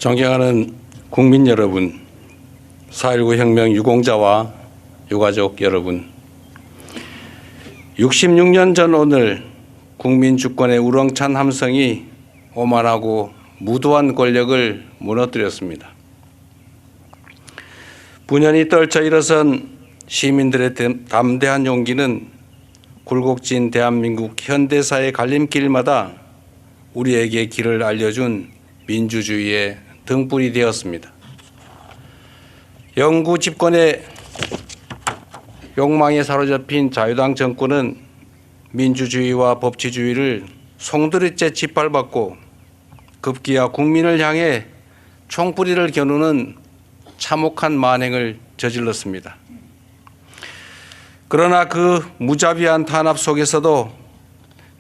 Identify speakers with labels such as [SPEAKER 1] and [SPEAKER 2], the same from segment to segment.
[SPEAKER 1] 존경하는 국민 여러분, 4.19 혁명 유공자와 유가족 여러분, 66년 전 오늘 국민 주권의 우렁찬 함성이 오만하고 무도한 권력을 무너뜨렸습니다. 분연히 떨쳐 일어선 시민들의 담대한 용기는 굴곡진 대한민국 현대사의 갈림길마다 우리에게 길을 알려준 민주주의의 등불이 되었습니다. 영구 집권의 욕망에 사로잡힌 자유당 정권은 민주주의와 법치주의를 송두리째 짓밟았고 급기야 국민을 향해 총뿌리를 겨누는 참혹한 만행을 저질렀습니다. 그러나 그 무자비한 탄압 속에서도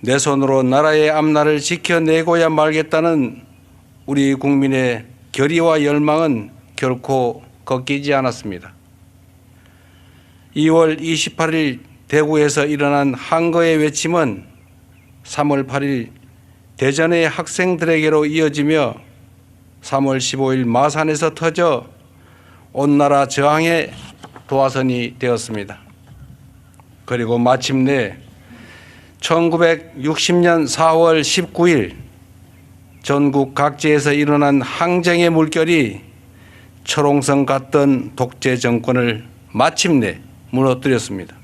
[SPEAKER 1] 내 손으로 나라의 앞날을 지켜내고야 말겠다는 우리 국민의 결의와 열망은 결코 꺾이지 않았습니다. 2월 28일 대구에서 일어난 항거의 외침은 3월 8일 대전의 학생들에게로 이어지며 3월 15일 마산에서 터져 온 나라 저항의 도화선이 되었습니다. 그리고 마침내 1960년 4월 19일 전국 각지에서 일어난 항쟁의 물결이 철옹성 같던 독재 정권을 마침내 무너뜨렸습니다.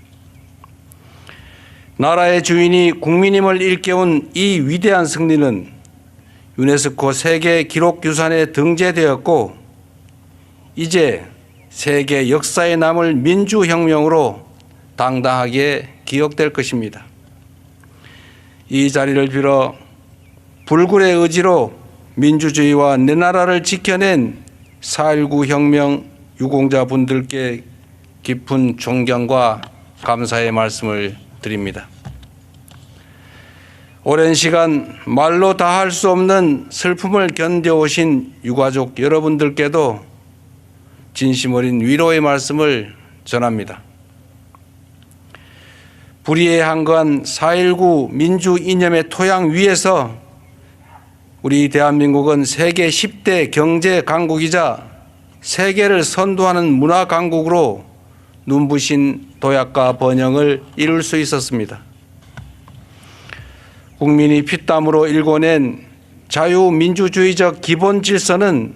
[SPEAKER 1] 나라의 주인이 국민임을 일깨운 이 위대한 승리는 유네스코 세계 기록유산에 등재되었고 이제 세계 역사에 남을 민주혁명으로 당당하게 기억될 것입니다. 이 자리를 빌어 불굴의 의지로 민주주의와 내 나라를 지켜낸 4.19 혁명 유공자 분들께 깊은 존경과 감사의 말씀을 드립니다. 오랜 시간 말로 다 할 수 없는 슬픔을 견뎌오신 유가족 여러분들께도 진심 어린 위로의 말씀을 전합니다. 불의에 한거한 4.19 민주 이념의 토양 위에서 우리 대한민국은 세계 10대 경제 강국이자 세계를 선도하는 문화 강국으로 눈부신 도약과 번영을 이룰 수 있었습니다. 국민이 피땀으로 일궈낸 자유민주주의적 기본 질서는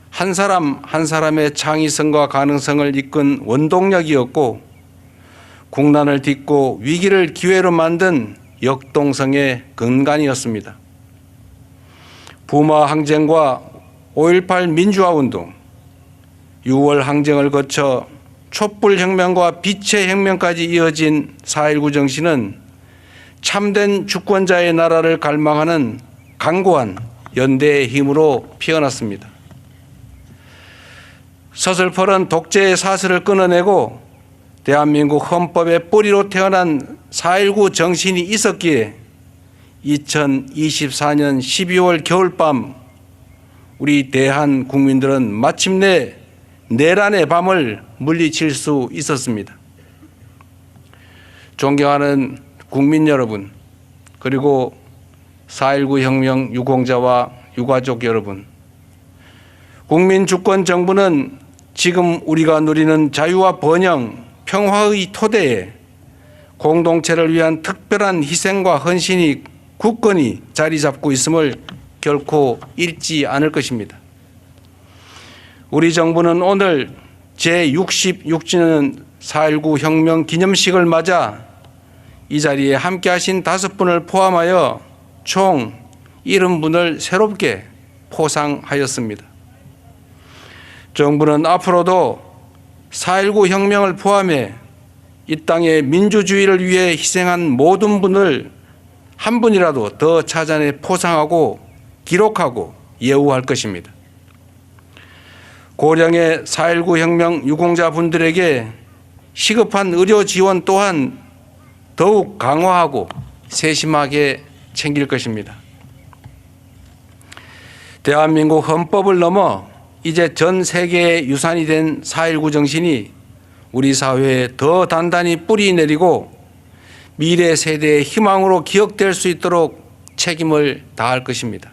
[SPEAKER 1] 한 사람 한 사람의 창의성과 가능성을 이끈 원동력이었고 국난을 딛고 위기를 기회로 만든 역동성의 근간이었습니다. 부마 항쟁과 5.18 민주화운동, 6월 항쟁을 거쳐 촛불혁명과 빛의 혁명까지 이어진 4.19 정신은 참된 주권자의 나라를 갈망하는 강고한 연대의 힘으로 피어났습니다. 서슬퍼런 독재의 사슬을 끊어내고 대한민국 헌법의 뿌리로 태어난 4.19 정신이 있었기에 2024년 12월 겨울밤 우리 대한 국민들은 마침내 내란의 밤을 물리칠 수 있었습니다. 존경하는 국민 여러분, 그리고 4.19 혁명 유공자와 유가족 여러분, 국민주권 정부는 지금 우리가 누리는 자유와 번영, 평화의 토대에 공동체를 위한 특별한 희생과 헌신이 굳건히 자리 잡고 있음을 결코 잃지 않을 것입니다. 우리 정부는 오늘 제66주년 4.19 혁명 기념식을 맞아 이 자리에 함께하신 5분을 포함하여 총 70분을 새롭게 포상하였습니다. 정부는 앞으로도 4.19 혁명을 포함해 이 땅의 민주주의를 위해 희생한 모든 분을 한 분이라도 더 찾아내 포상하고 기록하고 예우할 것입니다. 고령의 4.19 혁명 유공자 분들에게 시급한 의료 지원 또한 더욱 강화하고 세심하게 챙길 것입니다. 대한민국 헌법을 넘어 이제 전 세계의 유산이 된 4.19 정신이 우리 사회에 더 단단히 뿌리 내리고 미래 세대의 희망으로 기억될 수 있도록 책임을 다할 것입니다.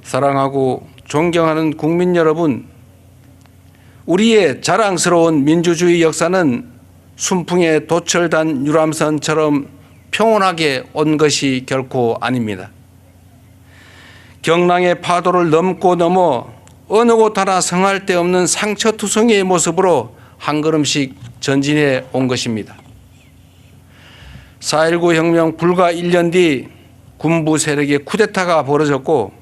[SPEAKER 1] 사랑하고 존경하는 국민 여러분, 우리의 자랑스러운 민주주의 역사는 순풍에 도철단 유람선처럼 평온하게 온 것이 결코 아닙니다. 경랑의 파도를 넘고 넘어 어느 곳 하나 성할 데 없는 상처투성이의 모습으로 한 걸음씩 전진해 온 것입니다. 4.19 혁명 불과 1년 뒤 군부 세력의 쿠데타가 벌어졌고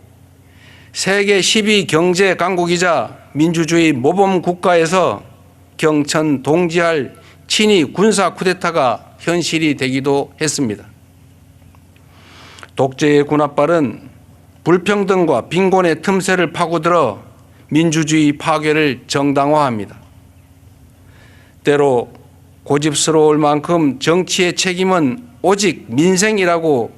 [SPEAKER 1] 세계 10위 경제 강국이자 민주주의 모범 국가에서 경천 동지할 친위 군사 쿠데타가 현실이 되기도 했습니다. 독재의 군합발은 불평등과 빈곤의 틈새를 파고들어 민주주의 파괴를 정당화합니다. 때로 고집스러울 만큼 정치의 책임은 오직 민생이라고,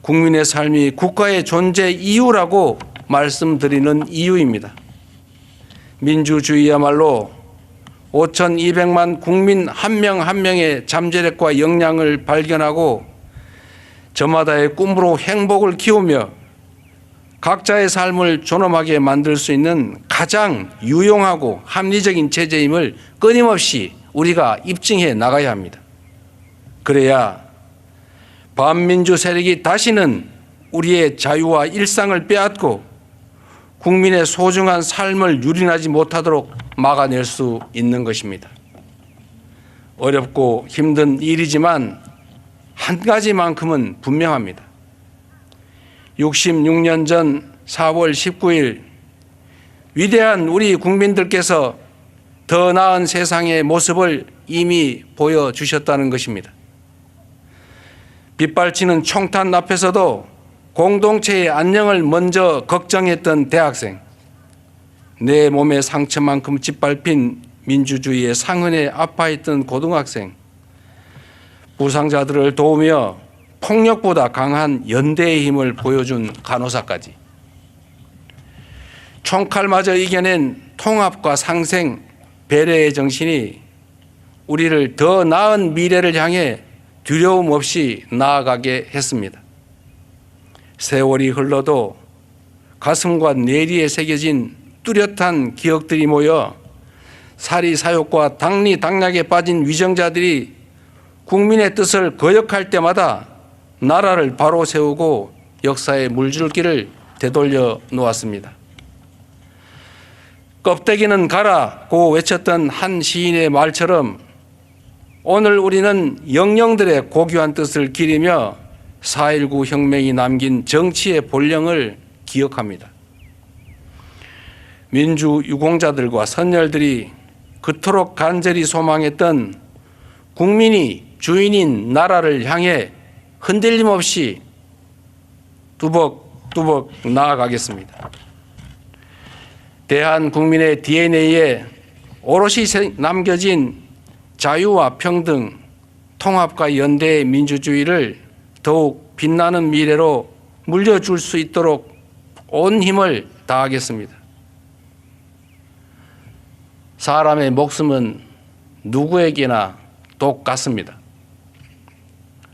[SPEAKER 1] 국민의 삶이 국가의 존재 이유라고 말씀드리는 이유입니다. 민주주의야말로 5,200만 국민 한 명 한 명의 잠재력과 역량을 발견하고 저마다의 꿈으로 행복을 키우며 각자의 삶을 존엄하게 만들 수 있는 가장 유용하고 합리적인 체제임을 끊임없이 우리가 입증해 나가야 합니다. 그래야 반민주 세력이 다시는 우리의 자유와 일상을 빼앗고 국민의 소중한 삶을 유린하지 못하도록 막아낼 수 있는 것입니다. 어렵고 힘든 일이지만 한 가지만큼은 분명합니다. 66년 전 4월 19일 위대한 우리 국민들께서 더 나은 세상의 모습을 이미 보여주셨다는 것입니다. 빗발치는 총탄 앞에서도 공동체의 안녕을 먼저 걱정했던 대학생, 내 몸의 상처만큼 짓밟힌 민주주의의 상흔에 아파했던 고등학생, 부상자들을 도우며 폭력보다 강한 연대의 힘을 보여준 간호사까지 총칼마저 이겨낸 통합과 상생, 배려의 정신이 우리를 더 나은 미래를 향해 두려움 없이 나아가게 했습니다. 세월이 흘러도 가슴과 뇌리에 새겨진 뚜렷한 기억들이 모여 사리사욕과 당리당략에 빠진 위정자들이 국민의 뜻을 거역할 때마다 나라를 바로 세우고 역사의 물줄기를 되돌려 놓았습니다. 껍데기는 가라고 외쳤던 한 시인의 말처럼 오늘 우리는 영령들의 고귀한 뜻을 기리며 4.19 혁명이 남긴 정치의 본령을 기억합니다. 민주유공자들과 선열들이 그토록 간절히 소망했던 국민이 주인인 나라를 향해 흔들림 없이 뚜벅뚜벅 나아가겠습니다. 대한국민의 DNA에 오롯이 남겨진 자유와 평등, 통합과 연대의 민주주의를 더욱 빛나는 미래로 물려줄 수 있도록 온 힘을 다하겠습니다. 사람의 목숨은 누구에게나 똑같습니다.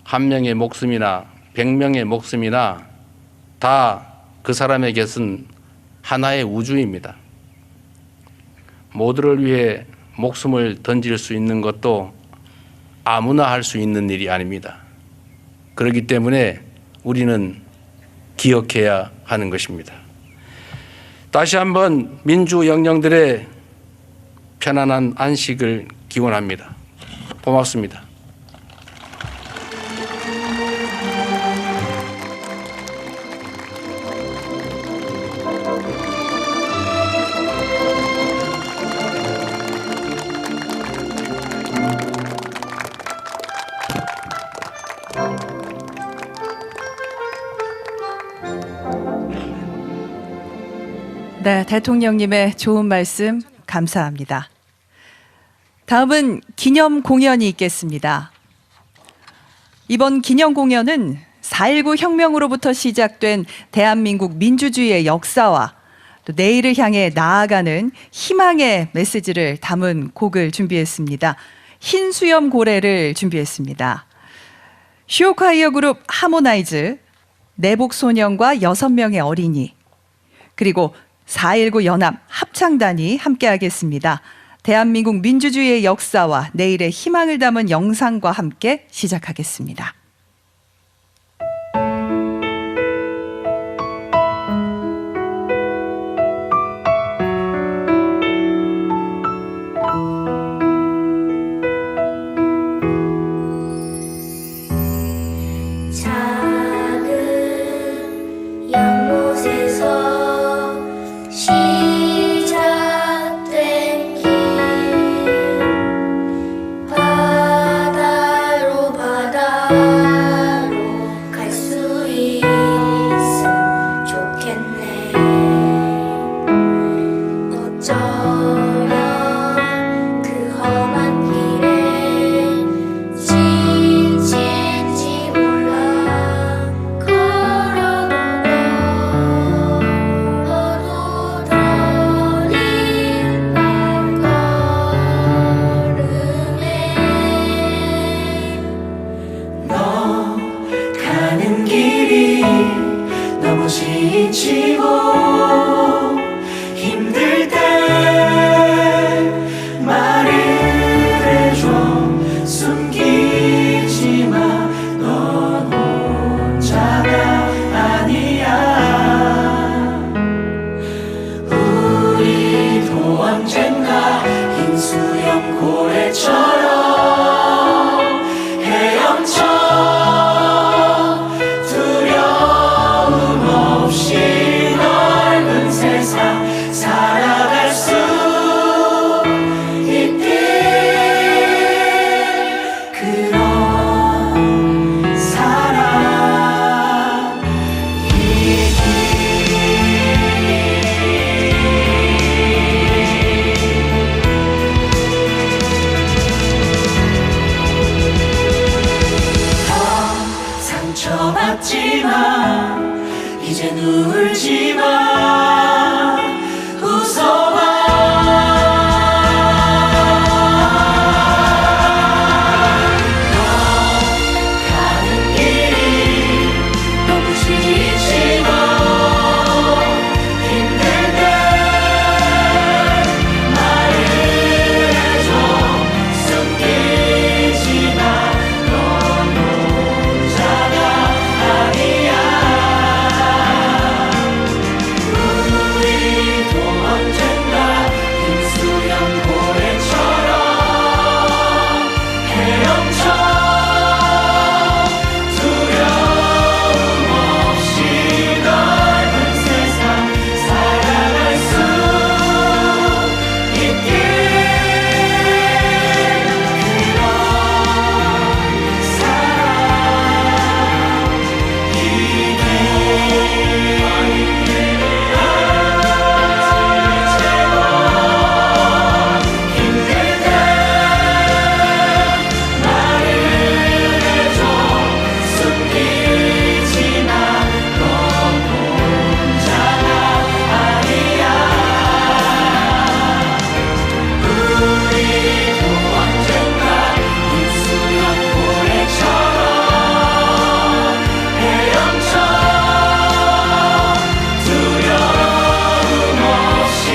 [SPEAKER 1] 한 명의 목숨이나 100명의 목숨이나 다 그 사람에게는 하나의 우주입니다. 모두를 위해 목숨을 던질 수 있는 것도 아무나 할 수 있는 일이 아닙니다. 그렇기 때문에 우리는 기억해야 하는 것입니다. 다시 한번 민주 영령들의 편안한 안식을 기원합니다. 고맙습니다.
[SPEAKER 2] 네, 대통령님의 좋은 말씀 감사합니다. 다음은 기념 공연이 있겠습니다. 이번 기념 공연은 4.19 혁명으로부터 시작된 대한민국 민주주의의 역사와 또 내일을 향해 나아가는 희망의 메시지를 담은 곡을 준비했습니다. 흰수염 고래를 준비했습니다. 슈어콰이어 그룹 하모나이즈, 내복소년과 6명의 어린이, 그리고 4.19 연합 합창단이 함께하겠습니다. 대한민국 민주주의의 역사와 내일의 희망을 담은 영상과 함께 시작하겠습니다.
[SPEAKER 3] 작은 연못에서 시작된 길 바다로 갈 수 있으면 좋겠네. 어쩌면 그 험한 길에 지칠지 몰라. 걸어도 떨릴 발걸음에
[SPEAKER 4] 너 가는 길이 너무 지치고 힘들 때 말을 해줘. 숨기지 마, 넌 혼자가 아니야. 우리도 언젠가 흰 수염 고래처럼 헤엄쳐 두려움 없이 넓은 세상 살아갈 수 있길. 그런 상처받지만 이젠 울지마. 웃어봐. 너 가는 길이 너무 지치고 힘들 때 말을 해줘. 숨기지 마, 넌 혼자가 아니야. 우리도 언젠가 흰 수염 고래처럼 헤엄쳐 두려움 없이 넓은 세상 살아갈 수 있길. 그런 힘들 때 말을 해줘. 숨기지 마, 넌 혼자가 아니야. 우리도 언젠가 흰 수염 고래처럼 헤엄쳐 두려움 없이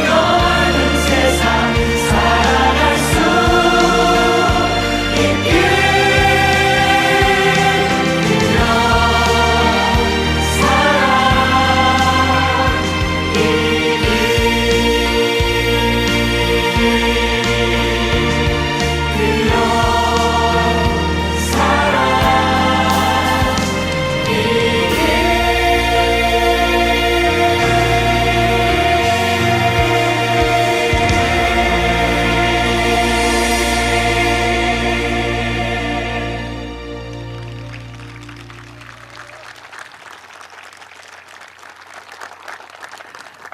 [SPEAKER 4] 넓은 세상 살아갈 수 있길. 그런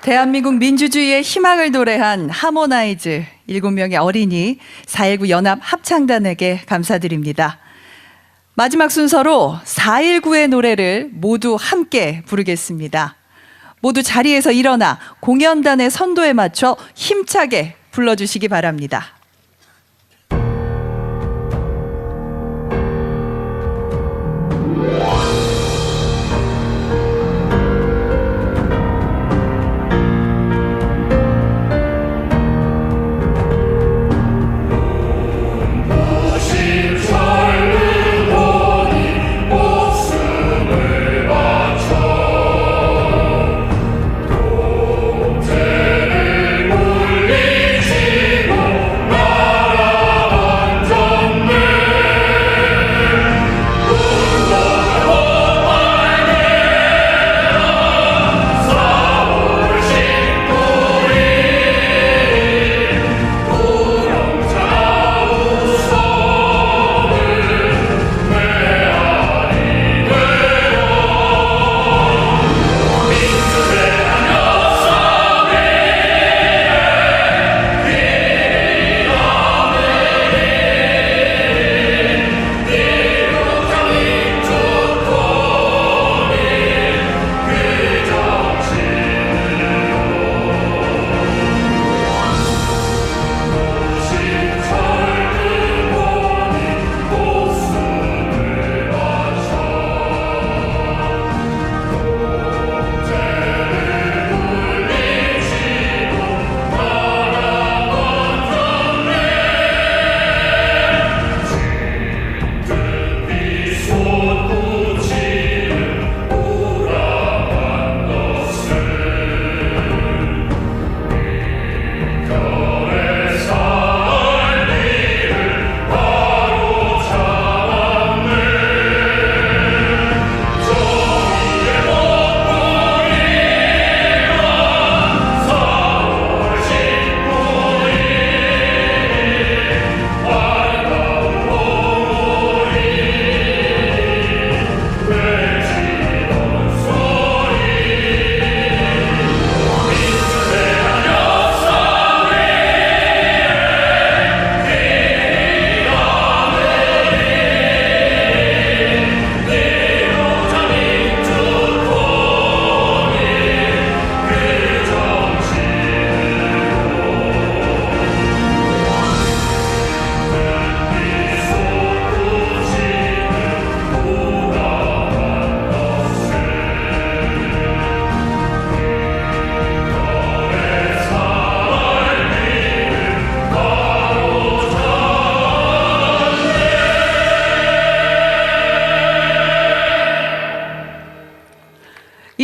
[SPEAKER 2] 대한민국 민주주의의 희망을 노래한 하모나이즈 7명의 어린이 4.19 연합 합창단에게 감사드립니다. 마지막 순서로 4.19의 노래를 모두 함께 부르겠습니다. 모두 자리에서 일어나 공연단의 선도에 맞춰 힘차게 불러주시기 바랍니다.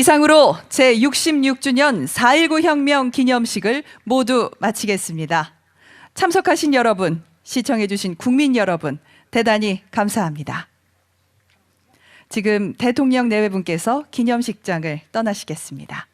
[SPEAKER 2] 이상으로 제66주년 4.19 혁명 기념식을 모두 마치겠습니다. 참석하신 여러분, 시청해주신 국민 여러분, 대단히 감사합니다. 지금 대통령 내외분께서 기념식장을 떠나시겠습니다.